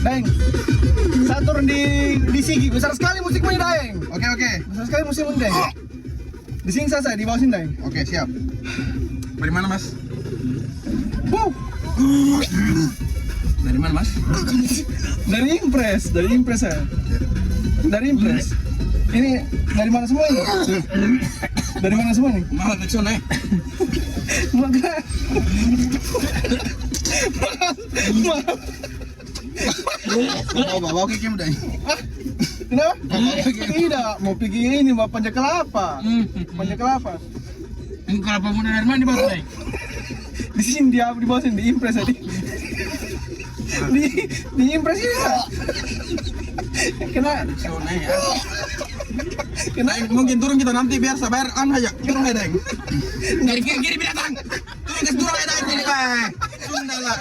Daeng, saya turun di Sigi. Besar sekali musikmu ini, Daeng. Oke. Besar sekali musikmu ini, Daeng. Di sini saya di bawah sini, Daeng. Oke, siap. Dari mana, Mas? Dari mana, Mas? Dari Impres saya. Dari Impres. Ini dari mana semua ini? Dari mana semua nih? Malah ke sana. Maka Bawa ke kim deh. kenapa? Tidak, mau pergi ini mau panjang kelapa. Panjang kelapa. Ini kelapa muda dari mana di bawah deh? Di sini dia di bawah sini di Impres tadi. Di Impres ini. Kena Sana ya. Mungkin turun kita nanti biar sabar aja. Turun aja, Deng. Kiri binatang. Turun aja, Deng. Sunda lah.